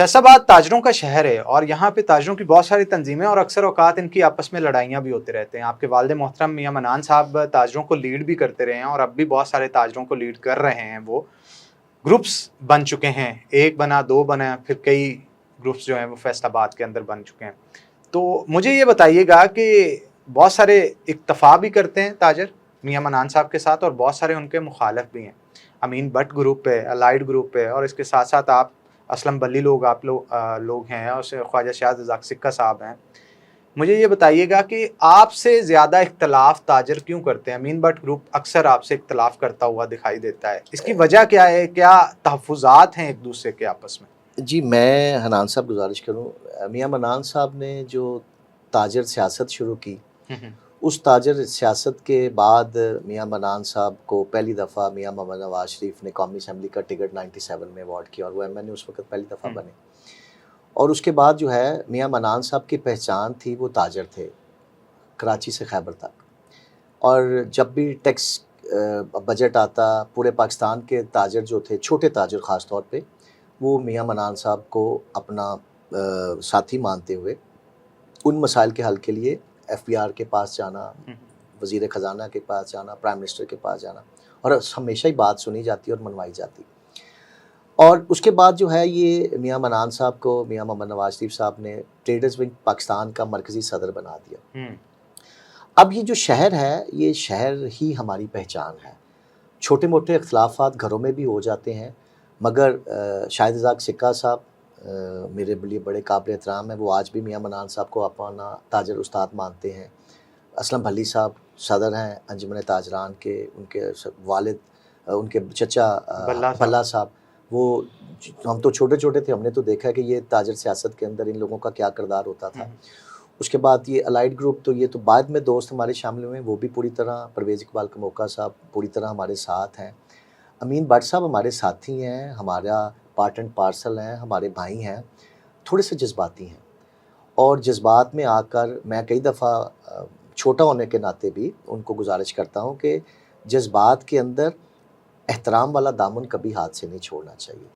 फैसलाबाद ताजरों का शहर है और यहाँ पे ताजरों की बहुत सारी तंजीमें और अक्सर औकात इनकी आपस में लड़ाइयाँ भी होते रहते हैं। आपके वालिद मोहतरम मियाँ मनान साहब ताजरों को लीड भी करते रहे हैं और अब भी बहुत सारे ताजरों को लीड कर रहे हैं। वो ग्रुप्स बन चुके हैं, एक बना, दो बना, फिर कई ग्रुप्स जो हैं वो फैसलाबाद के अंदर बन चुके हैं। तो मुझे ये बताइएगा कि बहुत सारे इत्तफा भी करते हैं ताजर मियाँ मनान साहब के साथ और बहुत सारे उनके मुखालिफ भी हैं। अमीन भट्ट ग्रुप है, अलाइड ग्रुप है और इसके साथ साथ आप असलम बल्ली लोग लोग हैं और ख्वाजा शाद रज़ाक सिक्का साहब हैं। मुझे ये बताइएगा कि आपसे ज़्यादा इख्तलाफ ताजर क्यों करते हैं? अमीन भट्ट ग्रुप अक्सर आपसे इख्तलाफ करता हुआ दिखाई देता है, इसकी वजह क्या है? क्या तहफ़्फ़ुज़ात हैं एक दूसरे के आपस में? जी, मैं हनान साहब गुज़ारिश करूँ, मियाँ मनान साहब ने जो ताजर सियासत शुरू की, उस ताजर सियासत के बाद मियाँ मनान साहब को पहली दफ़ा मियाँ मोहम्मद नवाज़ शरीफ ने कौमी असम्बली का टिकट 97 में अवार्ड किया और वो MNA उस वक़्त पहली दफ़ा बने। और उसके बाद जो है मियाँ मनान साहब की पहचान थी, वो ताजर थे, कराची से खैबर तक। और जब भी टैक्स बजट आता, पूरे पाकिस्तान के ताजर जो थे, छोटे ताजर ख़ास तौर पे, वो मियाँ मनान साहब को अपना साथी मानते हुए उन मसाइल के हल के लिए FBR के पास जाना, वज़ीर ख़ज़ाना के पास जाना, प्राइम मिनिस्टर के पास जाना, और हमेशा ही बात सुनी जाती और मनवाई जाती। और उसके बाद जो है ये मियाँ मनान साहब को मियाँ मोहम्मद नवाज़ शरीफ साहब ने ट्रेडर्स विंग पाकिस्तान का मरकज़ी सदर बना दिया। अब ये जो शहर है, ये शहर ही हमारी पहचान है। छोटे मोटे इख्तलाफात घरों में भी हो जाते हैं, मगर शाहिद रज़ाक सिक्का साहब मेरे लिए बड़े काबिल एहतराम हैं। वो आज भी मियाँ मनान साहब को अपना ताजर उस्ताद मानते हैं। असलम भल्ली साहब सदर हैं अंजुमन ताजरान के, उनके वालिद उनके चचा भल्ला साहब, वो हम तो छोटे छोटे थे, हमने तो देखा है कि ये ताजर सियासत के अंदर इन लोगों का क्या किरदार होता था। उसके बाद ये अलाइड ग्रुप, तो ये तो बाद में दोस्त हमारे शामिल हुए, वो भी पूरी तरह, परवेज़ इकबाल कमोका साहब पूरी तरह हमारे साथ हैं। अमीन भट्ट साहब हमारे साथी हैं, हमारा पार्ट एंड पार्सल हैं, हमारे भाई हैं, थोड़े से जज्बाती हैं। और जज्बात में आकर मैं कई दफ़ा छोटा होने के नाते भी उनको गुजारिश करता हूँ कि जज्बात के अंदर एहतराम वाला दामन कभी हाथ से नहीं छोड़ना चाहिए।